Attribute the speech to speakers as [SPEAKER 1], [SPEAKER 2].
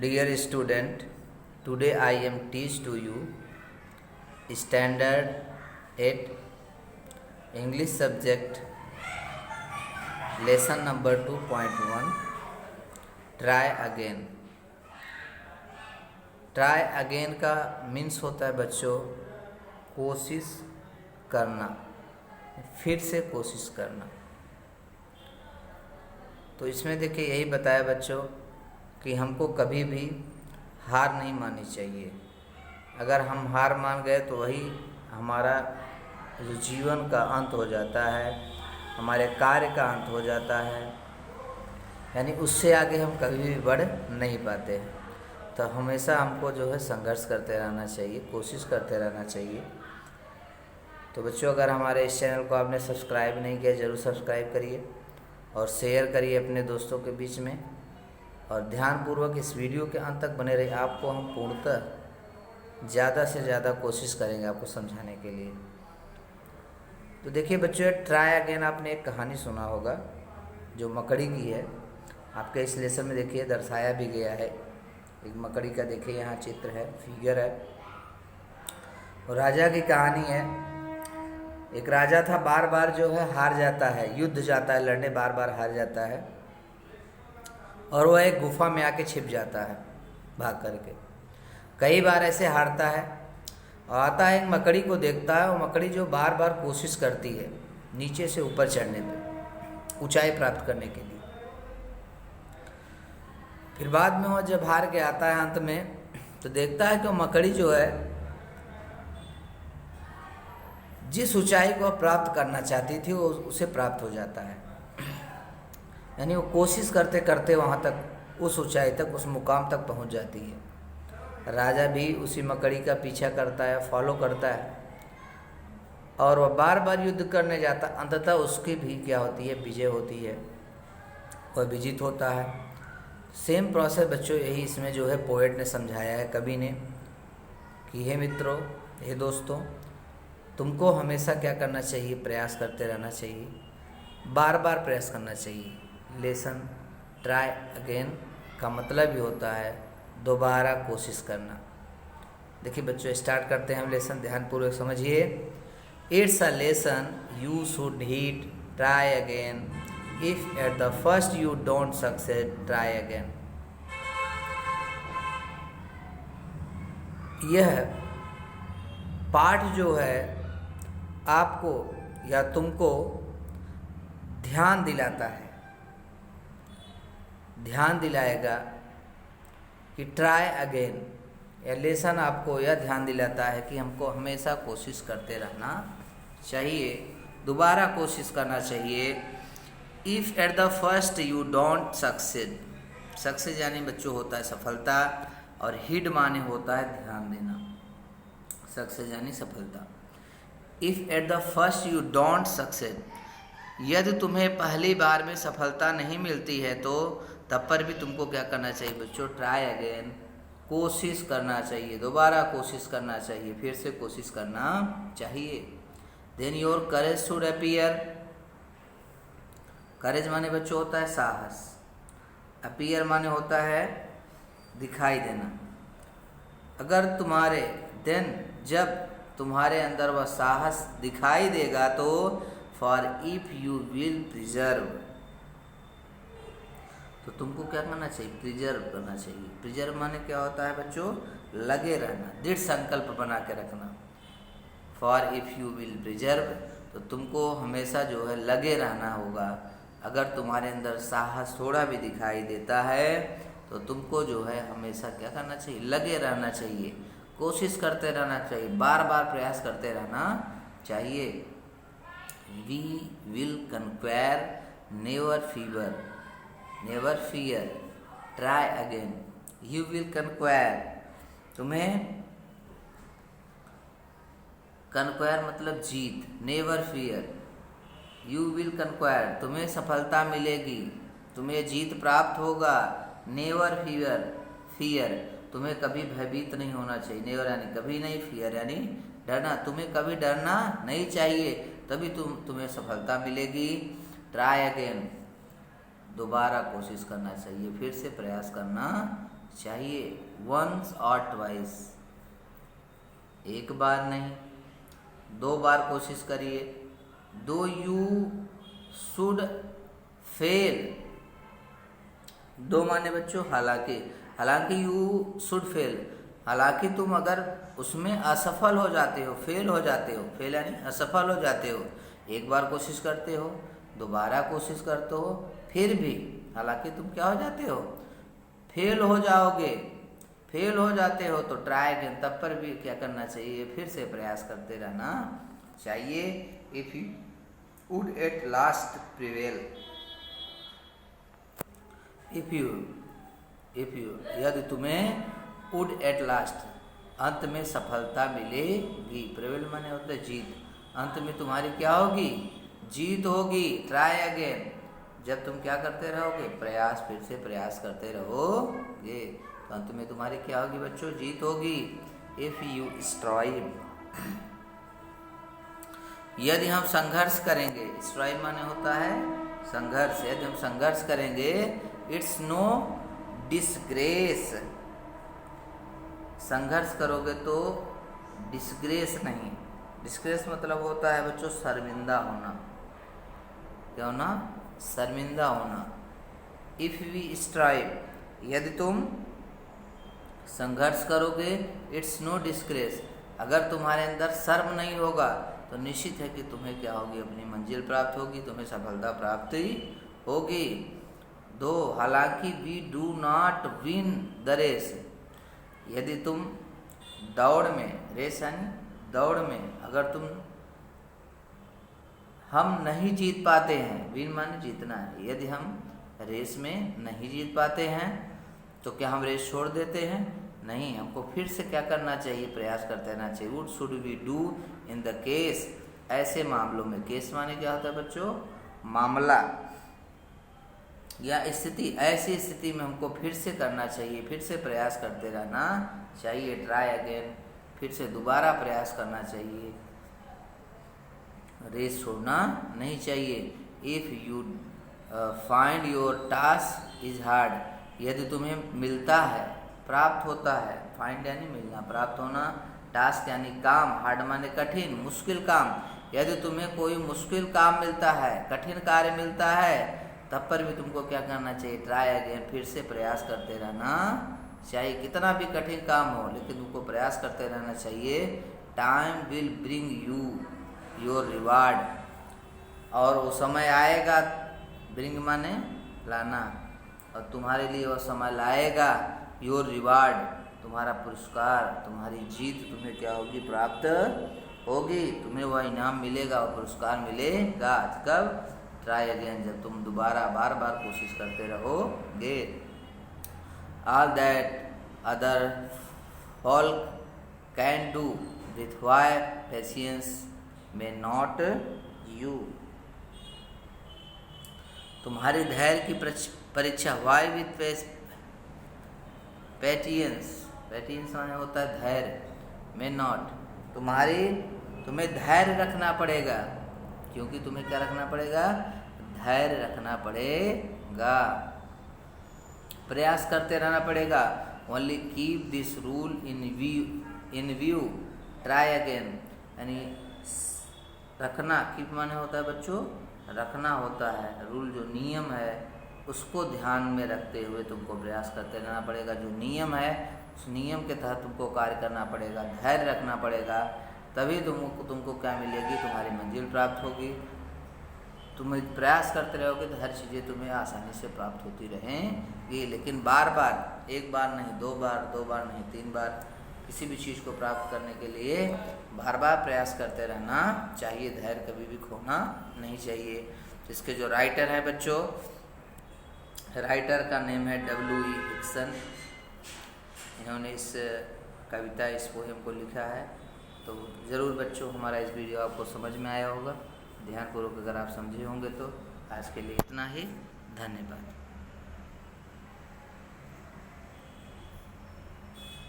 [SPEAKER 1] Dear student, today I am teach to you standard 8 English subject lesson number 2.1 try again। Try again का means होता है बच्चों कोशिश करना, फिर से कोशिश करना। तो इसमें देखिए यही बताया बच्चों कि हमको कभी भी हार नहीं माननी चाहिए। अगर हम हार मान गए तो वही हमारा जो जीवन का अंत हो जाता है, हमारे कार्य का अंत हो जाता है, यानी उससे आगे हम कभी भी बढ़ नहीं पाते हैं। तो हमेशा हमको जो है संघर्ष करते रहना चाहिए, कोशिश करते रहना चाहिए। तो बच्चों अगर हमारे इस चैनल को आपने सब्सक्राइब नहीं किया ज़रूर सब्सक्राइब करिए और शेयर करिए अपने दोस्तों के बीच में, और ध्यानपूर्वक इस वीडियो के अंत तक बने रहिए। आपको हम पूर्णतः ज़्यादा से ज़्यादा कोशिश करेंगे आपको समझाने के लिए। तो देखिए बच्चों, ट्राई अगेन आपने एक कहानी सुना होगा जो मकड़ी की है। आपके इस लेसन में देखिए दर्शाया भी गया है। एक मकड़ी का देखिए यहाँ चित्र है, फिगर है, और राजा की कहानी है। एक राजा था, बार बार जो है हार जाता है, युद्ध जाता है लड़ने, बार बार हार जाता है, और वह एक गुफा में आके छिप जाता है भाग करके। कई बार ऐसे हारता है और आता है, एक मकड़ी को देखता है। वो मकड़ी जो बार बार कोशिश करती है नीचे से ऊपर चढ़ने पे, ऊंचाई प्राप्त करने के लिए। फिर बाद में वो जब हार के आता है अंत में, तो देखता है कि वो मकड़ी जो है जिस ऊंचाई को प्राप्त करना चाहती थी वो उसे प्राप्त हो जाता है। यानी वो कोशिश करते करते वहाँ तक, उस ऊंचाई तक, उस मुकाम तक पहुँच जाती है। राजा भी उसी मकड़ी का पीछा करता है, फॉलो करता है, और वह बार बार युद्ध करने जाता। अंततः उसकी भी क्या होती है, विजय होती है, वह विजित होता है। सेम प्रोसेस बच्चों यही इसमें जो है पोएट ने समझाया है, कवि ने, कि हे मित्रों, हे दोस्तों, तुमको हमेशा क्या करना चाहिए, प्रयास करते रहना चाहिए, बार बार प्रयास करना चाहिए। लेसन ट्राई अगेन का मतलब ही होता है दोबारा कोशिश करना। देखिए बच्चों स्टार्ट करते हैं हम लेसन, ध्यानपूर्वक समझिए। It's a lesson you should heat, try again, if at the first you don't succeed, try again. यह पाठ जो है आपको या तुमको ध्यान दिलाता है, ध्यान दिलाएगा कि ट्राई अगेन। यह लेसन आपको यह ध्यान दिलाता है कि हमको हमेशा कोशिश करते रहना चाहिए, दोबारा कोशिश करना चाहिए। If at the first you don't succeed, success यानी बच्चों होता है सफलता, और हिट माने होता है ध्यान देना। सक्सेस यानी सफलता। If at the first you don't succeed, यदि तुम्हें पहली बार में सफलता नहीं मिलती है तो तब पर भी तुमको क्या करना चाहिए बच्चों, ट्राई अगेन, कोशिश करना चाहिए, दोबारा कोशिश करना चाहिए, फिर से कोशिश करना चाहिए। Then your courage should appear, courage माने बच्चों होता है साहस, अपीयर माने होता है दिखाई देना। अगर तुम्हारे देन जब तुम्हारे अंदर वह साहस दिखाई देगा तो for if you will preserve, तो तुमको क्या करना चाहिए, प्रिजर्व करना चाहिए। प्रिजर्व माने क्या होता है बच्चों, लगे रहना, दृढ़ संकल्प बना के रखना। For if you will preserve, तो तुमको हमेशा जो है लगे रहना होगा। अगर तुम्हारे अंदर साहस थोड़ा भी दिखाई देता है तो तुमको जो है हमेशा क्या करना चाहिए, लगे रहना चाहिए, कोशिश करते रहना चाहिए, बार बार प्रयास करते रहना चाहिए। We will conquer, never fever, never fear, try again. You will conquer, तुम्हें, कन्क्वायर मतलब जीत, never fear, you will conquer, तुम्हें सफलता मिलेगी, तुम्हें जीत प्राप्त होगा। नेवर फीवर, फियर, तुम्हें कभी भयभीत नहीं होना चाहिए। नेवर यानी कभी नहीं, फियर यानी डरना, तुम्हें कभी डरना नहीं चाहिए, तभी तुम्हें सफलता मिलेगी। ट्राई अगेन, दोबारा कोशिश करना चाहिए, फिर से प्रयास करना चाहिए, वंस और ट्वाइस, एक बार नहीं, 2 बार कोशिश करिए। दो यू शुड फेल, दो माने बच्चों हालांकि, हालांकि यू शुड फेल, हालांकि तुम अगर उसमें असफल हो जाते हो, फेल हो जाते हो, फेल यानी असफल हो जाते हो, एक बार कोशिश करते हो, दोबारा कोशिश करते हो, फिर भी हालांकि तुम क्या हो जाते हो, फेल हो जाओगे, फेल हो जाते हो तो ट्राई अगेन, तब पर भी क्या करना चाहिए, फिर से प्रयास करते रहना चाहिए। If you would at last prevail, if you यदि तुम्हें वुड एट लास्ट अंत में सफलता मिलेगी, प्रिवेल माने होता है जीत, अंत में तुम्हारी क्या होगी, जीत होगी। ट्राई अगेन, जब तुम क्या करते रहोगे, प्रयास, फिर से प्रयास करते रहोगे तो अंत में तुम्हारी क्या होगी बच्चों, जीत होगी। इफ यू स्ट्राइव, यदि हम संघर्ष करेंगे, स्ट्राइव माने होता है संघर्ष, यदि हम संघर्ष करेंगे, इट्स नो डिसग्रेस, संघर्ष करोगे तो डिसग्रेस नहीं, डिसग्रेस मतलब होता है बच्चों शर्मिंदा होना, क्या होना, शर्मिंदा होना। इफ वी स्ट्राइव, यदि तुम संघर्ष करोगे, इट्स नो डिसग्रेस, अगर तुम्हारे अंदर शर्म नहीं होगा तो निश्चित है कि तुम्हें क्या होगी, अपनी मंजिल प्राप्त होगी, तुम्हें सफलता प्राप्त होगी। दो हालांकि we do not win the race, यदि तुम दौड़ में, रेस यानी दौड़ में, अगर तुम, हम नहीं जीत पाते हैं, विन माने जीतना है, यदि हम रेस में नहीं जीत पाते हैं तो क्या हम रेस छोड़ देते हैं, नहीं, हमको फिर से क्या करना चाहिए, प्रयास करते रहना चाहिए। Would should we do in the case, ऐसे मामलों में, केस माने क्या होता है बच्चों, मामला या स्थिति, ऐसी स्थिति में हमको फिर से करना चाहिए, फिर से प्रयास करते रहना चाहिए। ट्राई अगेन, फिर से दोबारा प्रयास करना चाहिए, रेस छोड़ना नहीं चाहिए। If you find your task is hard, यदि तुम्हें मिलता है, प्राप्त होता है, फाइंड यानी मिलना, प्राप्त होना, टास्क यानी काम, हार्ड माने कठिन, मुश्किल काम, यदि तुम्हें कोई मुश्किल काम मिलता है, कठिन कार्य मिलता है, तब पर भी तुमको क्या करना चाहिए, ट्राई अगेन, फिर से प्रयास करते रहना चाहिए। कितना भी कठिन काम हो लेकिन तुमको प्रयास करते रहना चाहिए। Time will bring you your reward, और वो समय आएगा, ब्रिंग माने लाना, और तुम्हारे लिए वो समय लाएगा, योर रिवार्ड, तुम्हारा पुरस्कार, तुम्हारी जीत तुम्हें क्या होगी, प्राप्त होगी, तुम्हें वह इनाम मिलेगा, वह पुरस्कार मिलेगा। कब, ट्राई अगेन, जब तुम दोबारा बार बार कोशिश करते रहोगे। All that other folk can do with why patience may not you, तुम्हारे धैर्य की परीक्षा, वाई विथ पेटियंस, पेटियंस माने होता है धैर्य, मे नॉट, तुम्हें धैर्य रखना पड़ेगा, क्योंकि तुम्हें क्या रखना पड़ेगा, धैर्य रखना पड़ेगा, प्रयास करते रहना पड़ेगा। Only keep this rule in view, try again, यानी रखना, कीप माने होता है बच्चों रखना होता है, रूल जो नियम है उसको ध्यान में रखते हुए तुमको प्रयास करते रहना पड़ेगा, जो नियम है उस नियम के तहत तुमको कार्य करना पड़ेगा, धैर्य रखना पड़ेगा, तभी तुमको क्या मिलेगी, तुम्हारी मंजिल प्राप्त होगी। तुम प्रयास करते रहोगे तो हर चीज़ें तुम्हें आसानी से प्राप्त होती रहेंगी, लेकिन बार बार, एक बार नहीं, दो बार नहीं, 3 बार, किसी भी चीज़ को प्राप्त करने के लिए बार बार प्रयास करते रहना चाहिए, धैर्य कभी भी खोना नहीं चाहिए। इसके जो राइटर हैं बच्चों, राइटर का नेम है W.E. हिक्सन, इन्होंने इस कविता, इस पोएम को लिखा है। तो ज़रूर बच्चों हमारा इस वीडियो आपको समझ में आया होगा, ध्यानपूर्वक अगर आप समझे होंगे तो। आज के लिए इतना ही, धन्यवाद।